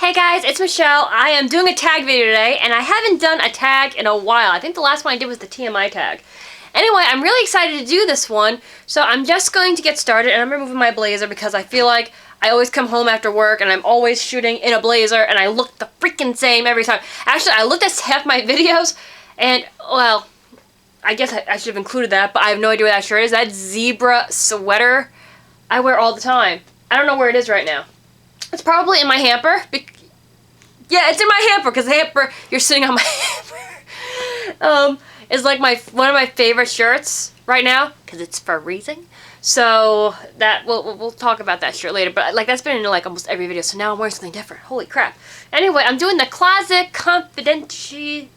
Hey guys, it's Michelle. I am doing a tag video today, and I haven't done a tag in a while. I think the last one I did was the TMI tag. Anyway, I'm really excited to do this one, so I'm just going to get started, and I'm removing my blazer because I feel like I always come home after work, and I'm always shooting in a blazer, and I look the freaking same every time. Actually, I looked at half my videos, and, well, I guess I should have included that, but I have no idea what that shirt is. That zebra sweater I wear all the time. I don't know where it is right now. It's probably in my hamper. Yeah, it's in my hamper because the hamper you're sitting on my hamper is like one of my favorite shirts right now because it's freezing. So that we'll talk about that shirt later. But like that's been in like almost every video. So now I'm wearing something different. Holy crap! Anyway, I'm doing the Closet Confidential.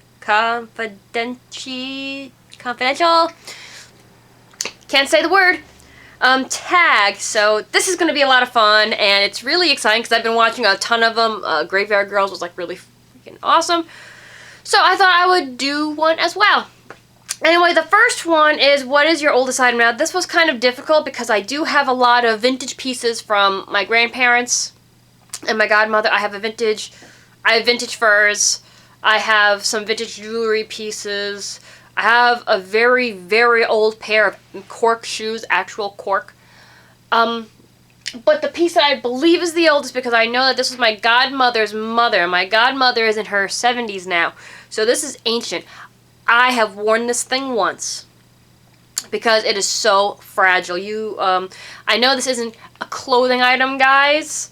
Can't say the word. Tag. So this is going to be a lot of fun, and it's really exciting because I've been watching a ton of them. Graveyard Girls was like really freaking awesome. So I thought I would do one as well. Anyway, the first one is what is your oldest item? Now this was kind of difficult because I do have a lot of vintage pieces from my grandparents and my godmother. I have vintage furs. I have some vintage jewelry pieces. I have a very, very old pair of cork shoes, actual cork. But the piece that I believe is the oldest because I know that this was my godmother's mother. My godmother is in her 70s now. So this is ancient. I have worn this thing once because it is so fragile. I know this isn't a clothing item, guys,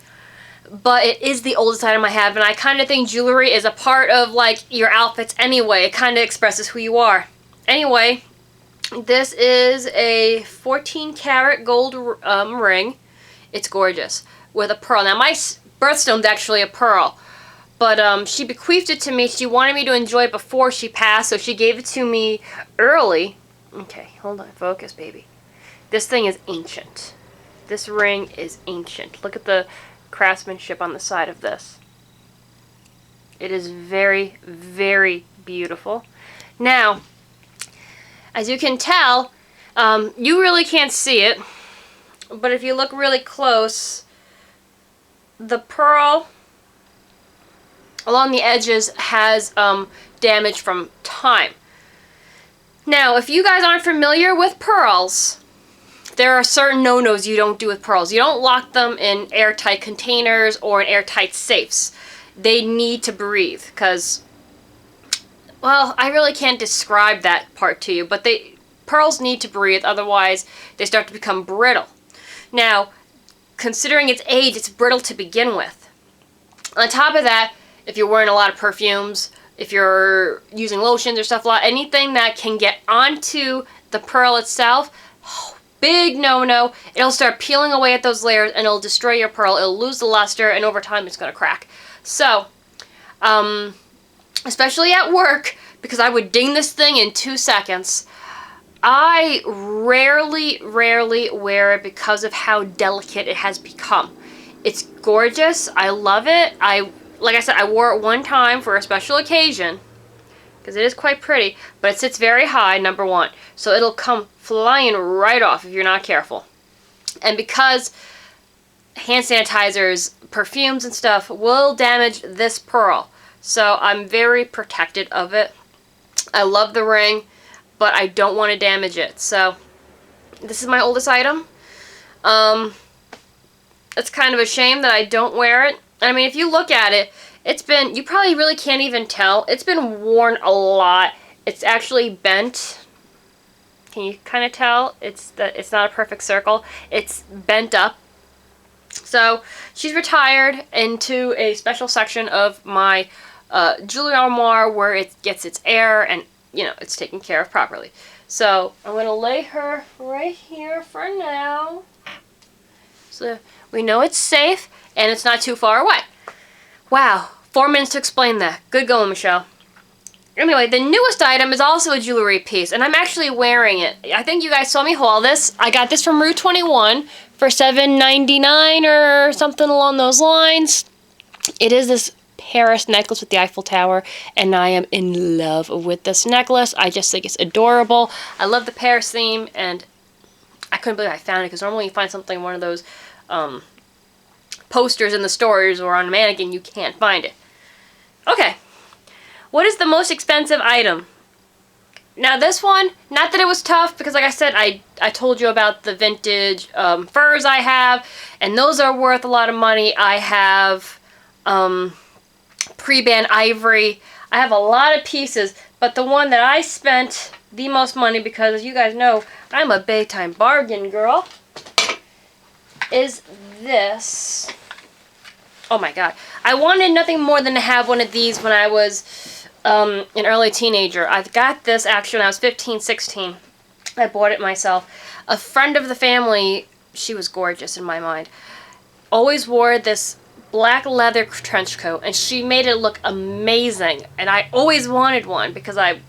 but it is the oldest item I have, and I kind of think jewelry is a part of like your outfits anyway. It kind of expresses who you are. Anyway, this is a 14 karat gold ring. It's gorgeous with a pearl. Now my birthstone's actually a pearl, but she bequeathed it to me. She wanted me to enjoy it before she passed, so she gave it to me early. Okay, hold on, focus, baby. This thing is ancient. This ring is ancient. Look at the craftsmanship on the side of this. It is very, very beautiful. Now, as you can tell, you really can't see it, but if you look really close, the pearl along the edges has damage from time. Now, if you guys aren't familiar with pearls, there are certain no-nos you don't do with pearls. You don't lock them in airtight containers or in airtight safes. They need to breathe because, well, I really can't describe that part to you, but pearls need to breathe, otherwise they start to become brittle. Now, considering its age, it's brittle to begin with. On top of that, if you're wearing a lot of perfumes, if you're using lotions or stuff, anything that can get onto the pearl itself, big no-no. It'll start peeling away at those layers and it'll destroy your pearl. It'll lose the luster, and over time it's going to crack. So, especially at work, because I would ding this thing in 2 seconds. I rarely wear it because of how delicate it has become. It's gorgeous. I love it. Like I said, I wore it one time for a special occasion because it is quite pretty, but it sits very high, number one. So it'll come flying right off if you're not careful. And because hand sanitizers, perfumes and stuff will damage this pearl, so I'm very protected of it. I love the ring, but I don't want to damage it. So this is my oldest item. It's kind of a shame that I don't wear it. I mean, if you look at it, you probably really can't even tell. It's been worn a lot. It's actually bent. Can you kind of tell? It's not a perfect circle. It's bent up. So she's retired into a special section of my jewelry armoire where it gets its air and, you know, it's taken care of properly. So I'm going to lay her right here for now. So we know it's safe and it's not too far away. Wow, 4 minutes to explain that. Good going, Michelle. Anyway, the newest item is also a jewelry piece, and I'm actually wearing it. I think you guys saw me haul this. I got this from Rue 21 for $7.99 or something along those lines. It is this Paris necklace with the Eiffel Tower, and I am in love with this necklace. I just think it's adorable. I love the Paris theme, and I couldn't believe I found it because normally you find something, one of those posters in the stores or on a mannequin, you can't find it. Okay. What is the most expensive item? Now this one, not that it was tough, because like I said, I told you about the vintage furs I have, and those are worth a lot of money. I have pre-band ivory. I have a lot of pieces, but the one that I spent the most money, because as you guys know, I'm a big time bargain girl, is this. Oh my god. I wanted nothing more than to have one of these when I was an early teenager. I got this actually when I was 15, 16. I bought it myself. A friend of the family, she was gorgeous in my mind, always wore this black leather trench coat, and she made it look amazing. And I always wanted one because I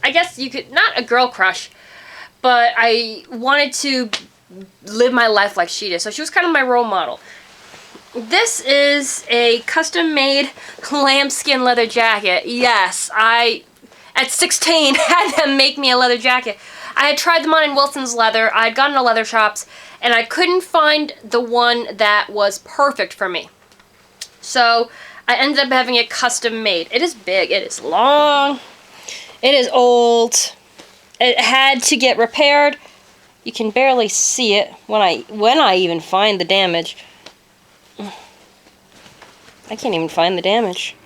guess you could, not a girl crush, but I wanted to live my life like she did. So she was kind of my role model. This is a custom-made lambskin leather jacket. Yes, I, at 16, had them make me a leather jacket. I had tried them on in Wilson's Leather. I had gone to leather shops, and I couldn't find the one that was perfect for me. So I ended up having it custom made. It is big. It is long. It is old. It had to get repaired. You can barely see it when I even find the damage. I can't even find the damage.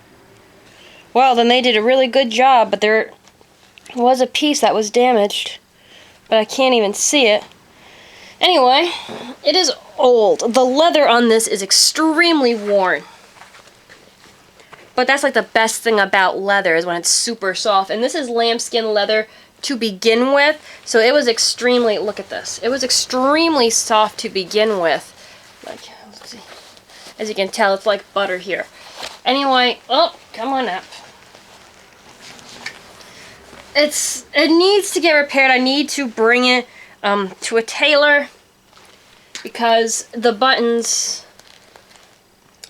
Well, then they did a really good job, but there was a piece that was damaged, but I can't even see it. Anyway, it is old. The leather on this is extremely worn. But that's like the best thing about leather, is when it's super soft. And this is lambskin leather to begin with, so it was extremely, look at this. It was extremely soft to begin with. Like, let's see. As you can tell, it's like butter here. Anyway, oh, come on up. It needs to get repaired. I need to bring it to a tailor, because the buttons,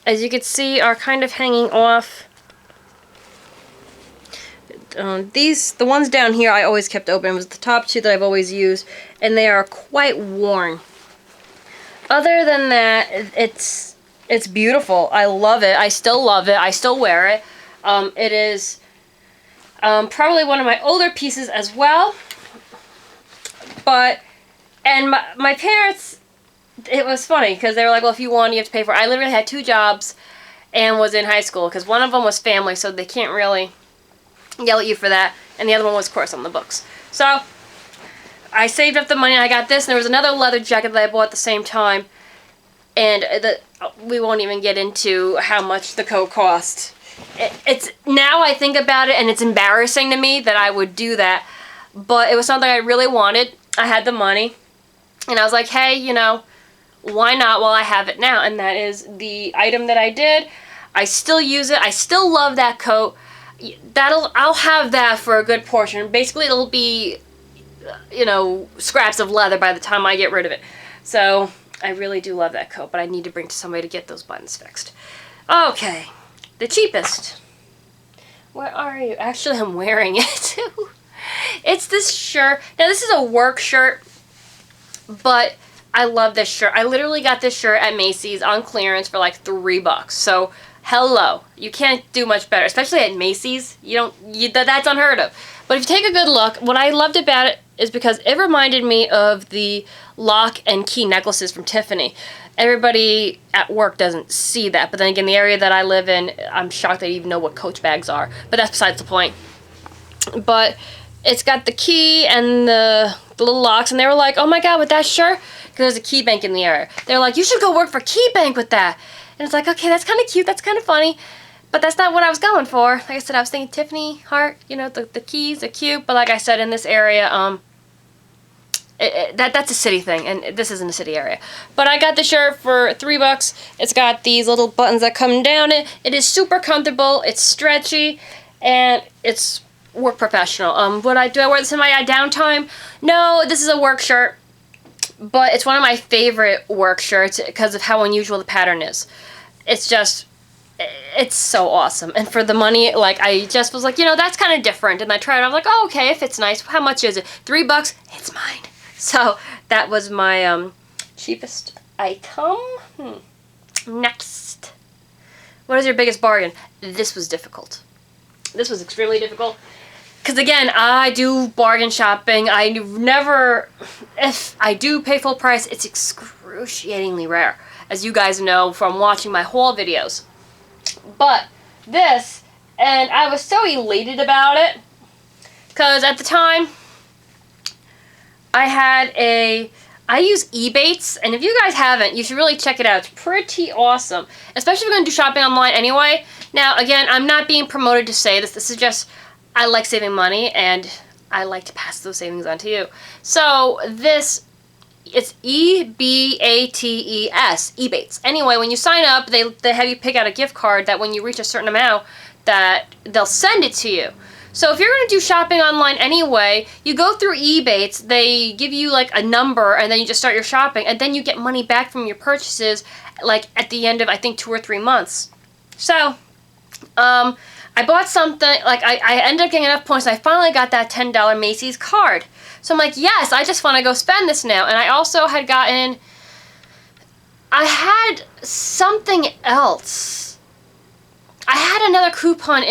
as you can see, are kind of hanging off. The ones down here I always kept open. It was the top two that I've always used, and they are quite worn. Other than that, it's beautiful. I love it. I still love it. I still wear it. It is probably one of my older pieces as well. But, and my parents, it was funny, because they were like, well, if you want, you have to pay for it. I literally had 2 jobs and was in high school, because one of them was family, so they can't really yell at you for that, and the other one was, of course, on the books. So I saved up the money, and I got this, and there was another leather jacket that I bought at the same time, and we won't even get into how much the coat cost. It's now I think about it, and it's embarrassing to me that I would do that, but it was something I really wanted. I had the money, and I was like, hey, you know, why not while I have it now? And that is the item that I did. I still use it. I still love that coat. I'll have that for a good portion. Basically, it'll be, you know, scraps of leather by the time I get rid of it. So I really do love that coat, but I need to bring to somebody to get those buttons fixed. Okay, the cheapest. Where are you? Actually, I'm wearing it too. It's this shirt. Now, this is a work shirt, but I love this shirt. I literally got this shirt at Macy's on clearance for like $3. So, hello. You can't do much better, especially at Macy's. That's unheard of. But if you take a good look, what I loved about it is because it reminded me of the lock and key necklaces from Tiffany. Everybody at work doesn't see that, but then again, the area that I live in, I'm shocked they even know what Coach bags are. But that's besides the point. But it's got the key and the little locks, and they were like, oh my god, with that shirt? Because there's a key bank in the area. They're like, you should go work for Key Bank with that. And it's like, okay, that's kind of cute, that's kind of funny. But that's not what I was going for. Like I said, I was thinking Tiffany, heart, you know, the keys are cute. But like I said, in this area, that's a city thing, and this isn't a city area. But I got the shirt for $3. It's got these little buttons that come down it. It is super comfortable, it's stretchy, and it's work professional. Do I wear this in my downtime? No, this is a work shirt. But it's one of my favorite work shirts because of how unusual the pattern is. It's just, it's so awesome. And for the money, like, I just was like, you know, that's kind of different. And I tried it. I was like, oh, okay, if it's nice. How much is it? $3? It's mine. So that was my cheapest item. Next. What is your biggest bargain? This was difficult. This was extremely difficult. Because again, I do bargain shopping. I never, if I do pay full price, it's excruciatingly rare. As you guys know from watching my haul videos. But this, and I was so elated about it. Because at the time, I use Ebates, and if you guys haven't, you should really check it out. It's pretty awesome, especially if you're going to do shopping online anyway. Now, again, I'm not being promoted to say this. This is just, I like saving money, and I like to pass those savings on to you. So, it's E-B-A-T-E-S, Ebates. Anyway, when you sign up, they have you pick out a gift card that when you reach a certain amount, that they'll send it to you. So if you're going to do shopping online anyway, you go through Ebates, they give you like a number, and then you just start your shopping, and then you get money back from your purchases, like at the end of, I think, 2 or 3 months. So, I bought something, like I ended up getting enough points, and I finally got that $10 Macy's card. So I'm like, yes, I just want to go spend this now. And I also had I had something else. I had another coupon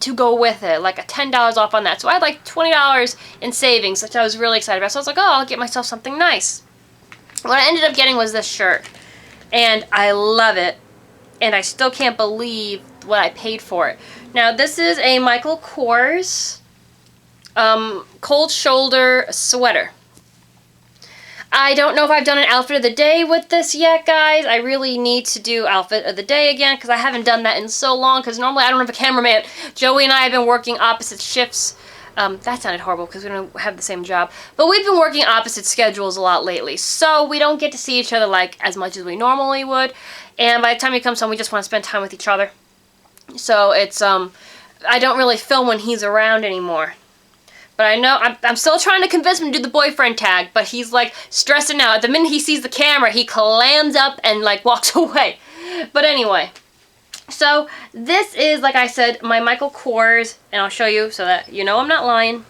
to go with it, like a $10 off on that. So I had like $20 in savings, which I was really excited about. So I was like, oh, I'll get myself something nice. What I ended up getting was this shirt. And I love it. And I still can't believe what I paid for it. Now, this is a Michael Kors cold shoulder sweater. I don't know if I've done an outfit of the day with this yet, guys. I really need to do outfit of the day again because I haven't done that in so long because normally I don't have a cameraman. Joey and I have been working opposite shifts. That sounded horrible because we don't have the same job. But we've been working opposite schedules a lot lately. So we don't get to see each other like as much as we normally would. And by the time he comes home, we just want to spend time with each other. So it's, I don't really film when he's around anymore. But I know, I'm still trying to convince him to do the boyfriend tag, but he's like stressing out. The minute he sees the camera, he clams up and like walks away. But anyway, so this is, like I said, my Michael Kors, and I'll show you so that you know I'm not lying.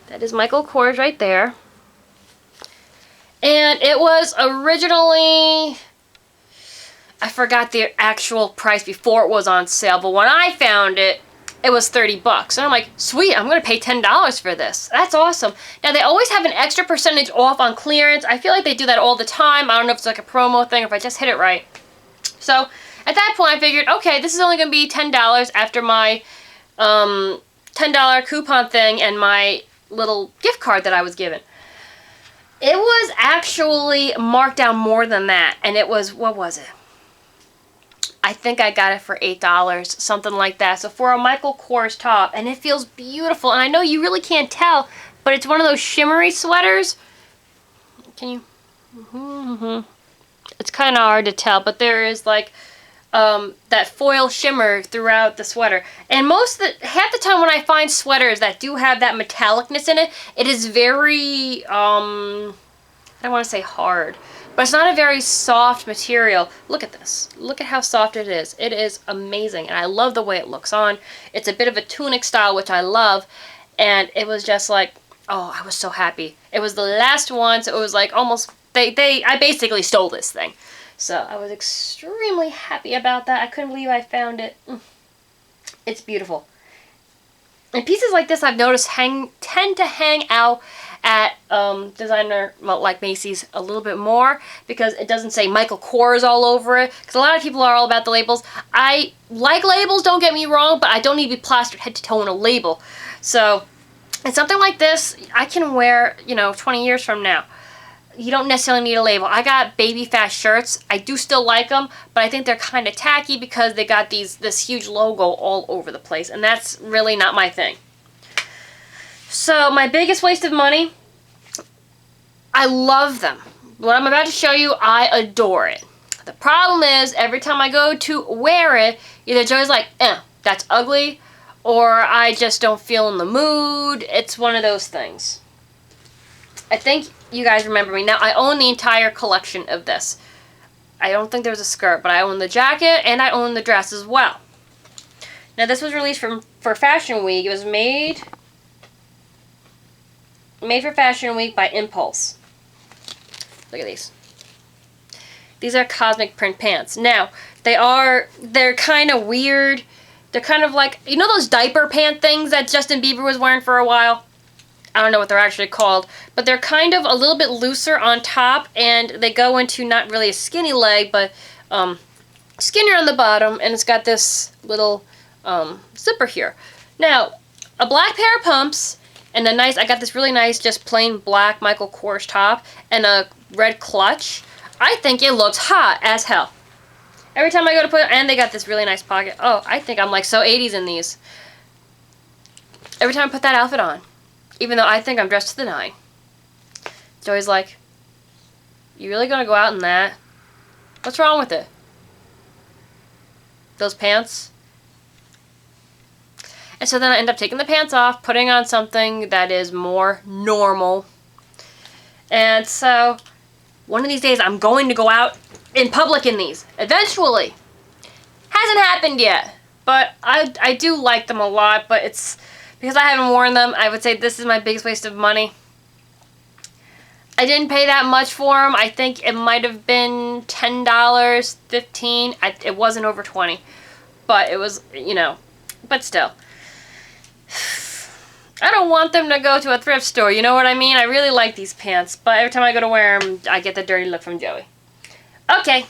That is Michael Kors right there. And it was originally, I forgot the actual price before it was on sale, but when I found it, it was $30. And I'm like, sweet, I'm going to pay $10 for this. That's awesome. Now, they always have an extra percentage off on clearance. I feel like they do that all the time. I don't know if it's like a promo thing or if I just hit it right. So, at that point, I figured, okay, this is only going to be $10 after my $10 coupon thing and my little gift card that I was given. It was actually marked down more than that. And it was, what was it? I think I got it for $8, something like that. So for a Michael Kors top, and it feels beautiful. And I know you really can't tell, but it's one of those shimmery sweaters. Can you? It's kind of hard to tell, but there is like that foil shimmer throughout the sweater. And half the time when I find sweaters that do have that metallicness in it, it is very, I don't want to say hard. But it's not a very soft material. Look at this. Look at how soft it is. It is amazing. And I love the way it looks on. It's a bit of a tunic style, which I love. And it was just like, oh, I was so happy. It was the last one, so it was like almost, I basically stole this thing. So I was extremely happy about that. I couldn't believe I found it. It's beautiful. And pieces like this I've noticed tend to hang out at designer, well, like Macy's a little bit more because it doesn't say Michael Kors all over it, because a lot of people are all about the labels. I like labels, don't get me wrong, but I don't need to be plastered head to toe in a label. So, and something like this, I can wear, 20 years from now. You don't necessarily need a label. I got Baby Fast shirts. I do still like them, but I think they're kind of tacky because they got this huge logo all over the place, and that's really not my thing. So, my biggest waste of money, I love them. What I'm about to show you, I adore it. The problem is, every time I go to wear it, either Joey's like, that's ugly, or I just don't feel in the mood. It's one of those things. I think you guys remember me. Now, I own the entire collection of this. I don't think there's a skirt, but I own the jacket, and I own the dress as well. Now, this was released for Fashion Week. It was made for Fashion Week by Impulse. Look at these. These are Cosmic Print pants. Now, they're kind of weird. They're kind of like, you know those diaper pant things that Justin Bieber was wearing for a while? I don't know what they're actually called, but they're kind of a little bit looser on top, and they go into not really a skinny leg, but skinnier on the bottom, and it's got this little zipper here. Now, a black pair of pumps, and I got this really nice, just plain black Michael Kors top, and a red clutch. I think it looks hot as hell. Every time I go to put, and they got this really nice pocket. Oh, I think I'm like so 80s in these. Every time I put that outfit on, even though I think I'm dressed to the nine, Joey's like, "You really gonna go out in that? What's wrong with it? Those pants?" And so then I end up taking the pants off, putting on something that is more normal. And so one of these days I'm going to go out in public in these. Eventually. Hasn't happened yet. But I do like them a lot, but it's because I haven't worn them, I would say this is my biggest waste of money. I didn't pay that much for them. I think it might have been $10, $15. It wasn't over 20. But it was, you know, but still. I don't want them to go to a thrift store, you know what I mean? I really like these pants, but every time I go to wear them, I get the dirty look from Joey. Okay.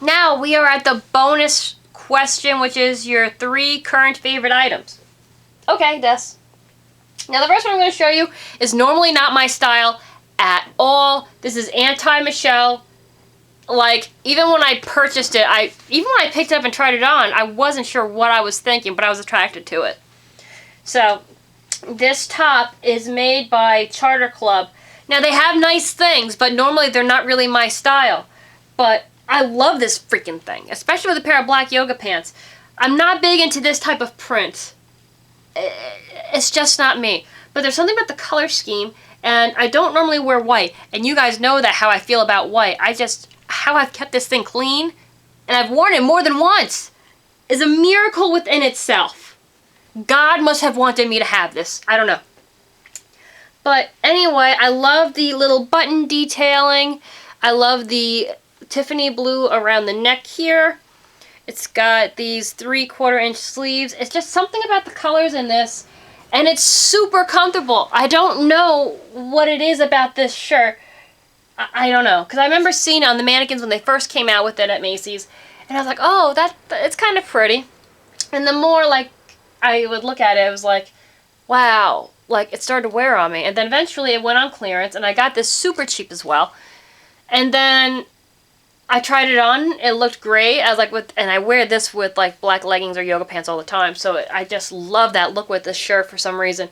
Now we are at the bonus question, which is your 3 current favorite items. Okay, Des. Now the first one I'm going to show you is normally not my style at all. This is anti-Michelle. Like, even when I purchased it, even when I picked it up and tried it on, I wasn't sure what I was thinking, but I was attracted to it. So, this top is made by Charter Club. Now, they have nice things, but normally they're not really my style. But I love this freaking thing, especially with a pair of black yoga pants. I'm not big into this type of print. It's just not me. But there's something about the color scheme, and I don't normally wear white. And you guys know that how I feel about white. How I've kept this thing clean, and I've worn it more than once, is a miracle within itself. God must have wanted me to have this. I don't know. But anyway, I love the little button detailing. I love the Tiffany blue around the neck here. It's got these 3/4 inch sleeves. It's just something about the colors in this. And it's super comfortable. I don't know what it is about this shirt. I don't know. Because I remember seeing it on the mannequins when they first came out with it at Macy's. And I was like, oh, it's kind of pretty. And the more, like, I would look at it, it was like, wow. Like, it started to wear on me. And then eventually it went on clearance. And I got this super cheap as well. And then I tried it on. It looked great. I was like, and I wear this with, like, black leggings or yoga pants all the time. So I just love that look with this shirt for some reason.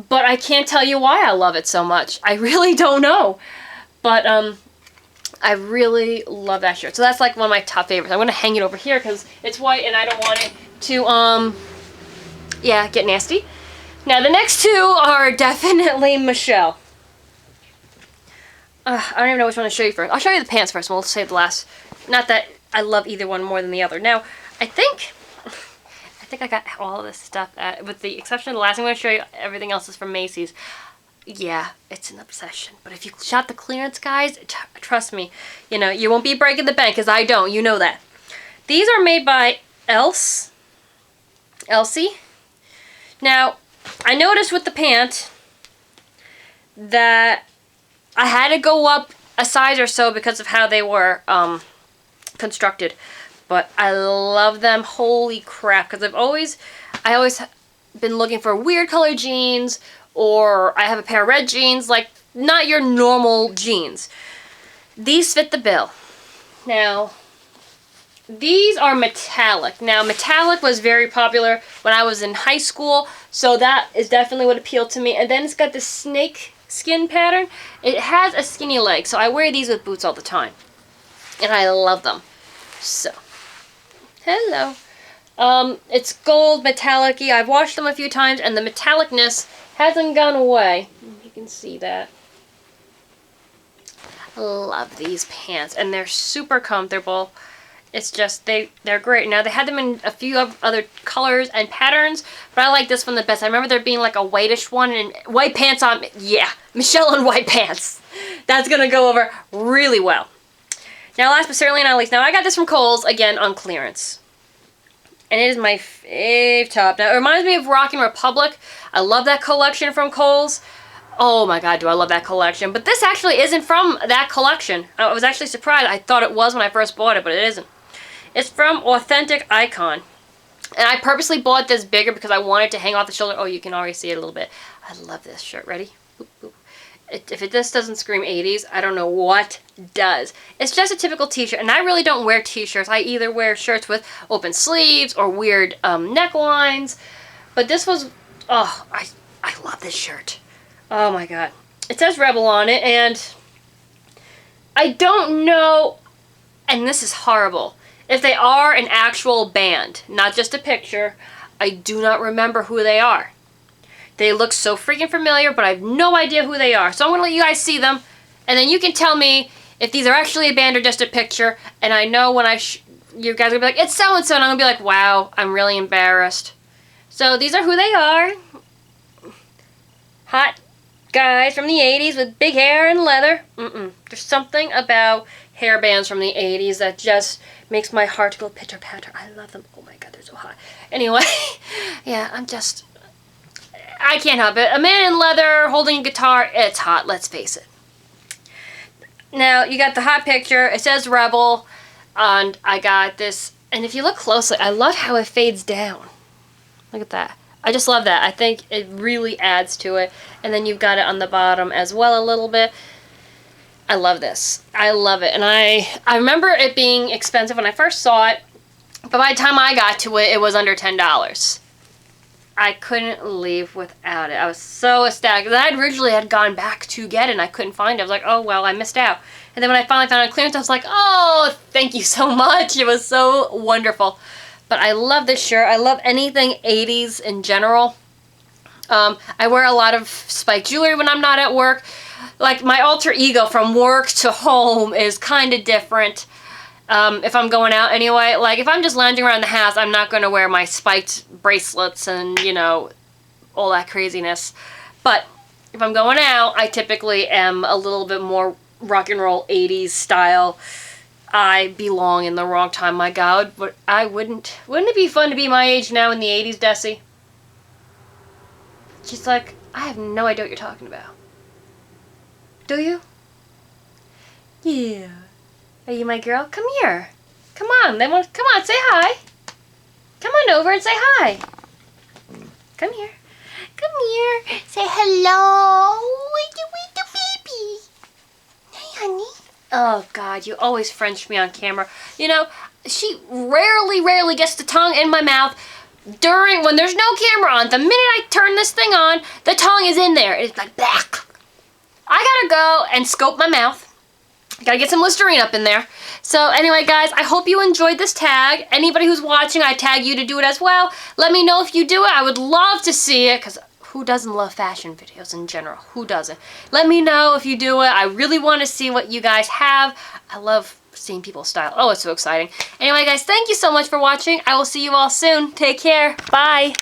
But I can't tell you why I love it so much. I really don't know. But, I really love that shirt. So that's like one of my top favorites. I'm going to hang it over here because it's white and I don't want it to, yeah, get nasty. Now, the next two are definitely Michelle. I don't even know which one to show you first. I'll show you the pants first and we'll save the last. Not that I love either one more than the other. Now, I think I got all of this stuff, with the exception of the last. I'm going to show you everything else is from Macy's. Yeah, it's an obsession. But if you shop the clearance, guys, trust me, you know, you won't be breaking the bank, because I don't. You know that. These are made by Elsie. Now, I noticed with the pant that I had to go up a size or so because of how they were constructed. But I love them. Holy crap. Because I always been looking for weird colored jeans, or I have a pair of red jeans, like not your normal jeans. These fit the bill. Now, these are metallic. Now, metallic was very popular when I was in high school, so that is definitely what appealed to me. And then it's got this snake skin pattern. It has a skinny leg, so I wear these with boots all the time. And I love them. So, hello. It's gold, metallic-y. I've washed them a few times, and the metallicness hasn't gone away. You can see that. I love these pants, and they're super comfortable. It's just, they're great. Now, they had them in a few other colors and patterns, but I like this one the best. I remember there being like a whitish one, and white pants on, yeah, Michelle in white pants. That's gonna go over really well. Now, last but certainly not least, now I got this from Kohl's, again, on clearance. And it is my fave top. Now, it reminds me of Rockin' Republic. I love that collection from Kohl's. Oh my god, do I love that collection. But this actually isn't from that collection. I was actually surprised. I thought it was when I first bought it, but it isn't. It's from Authentic Icon. And I purposely bought this bigger because I wanted to hang off the shoulder. Oh, you can already see it a little bit. I love this shirt. Ready? Boop, boop. If this doesn't scream 80s, I don't know what does. It's just a typical t-shirt, and I really don't wear t-shirts. I either wear shirts with open sleeves or weird necklines. But this was, oh, I love this shirt. Oh my god. It says Rebel on it, and I don't know, and this is horrible, if they are an actual band, not just a picture. I do not remember who they are. They look so freaking familiar, but I have no idea who they are. So I'm going to let you guys see them, and then you can tell me if these are actually a band or just a picture. And I know when you guys are going to be like, it's so-and-so, and I'm going to be like, wow, I'm really embarrassed. So these are who they are. Hot guys from the 80s with big hair and leather. There's something about hair bands from the 80s that just makes my heart go pitter-patter. I love them. Oh my god, they're so hot. Anyway, yeah, I can't help it. A man in leather holding a guitar, it's hot, let's face it. Now, you got the hot picture. It says Rebel, and I got this. And if you look closely, I love how it fades down. Look at that. I just love that. I think it really adds to it. And then you've got it on the bottom as well a little bit. I love this. I love it. And I remember it being expensive when I first saw it, but by the time I got to it, it was under $10. I couldn't leave without it. I was so ecstatic. And I originally had gone back to get it, and I couldn't find it. I was like, oh, well, I missed out. And then when I finally found it on clearance, I was like, oh, thank you so much. It was so wonderful. But I love this shirt. I love anything 80s in general. I wear a lot of spiked jewelry when I'm not at work. Like, my alter ego from work to home is kind of different. If I'm going out anyway. Like, if I'm just lounging around the house, I'm not going to wear my spiked bracelets and, you know, all that craziness. But if I'm going out, I typically am a little bit more rock and roll 80s style. I belong in the wrong time, my god. But I wouldn't it be fun to be my age now in the 80s, Desi? She's like, I have no idea what you're talking about. Do you? Yeah. Are you my girl? Come here. Come on. Come on, say hi. Come on over and say hi. Come here. Come here. Say hello. Wait, baby. Hey, honey. Oh, God, you always French me on camera. You know, she rarely gets the tongue in my mouth when there's no camera on. The minute I turn this thing on, the tongue is in there. It's like, bleh. I gotta go and scope my mouth. Gotta get some Listerine up in there. So anyway, guys, I hope you enjoyed this tag. Anybody who's watching, I tag you to do it as well. Let me know if you do it. I would love to see it, because who doesn't love fashion videos in general? Who doesn't? Let me know if you do it. I really want to see what you guys have. I love seeing people's style. Oh, it's so exciting. Anyway, guys, thank you so much for watching. I will see you all soon. Take care. Bye.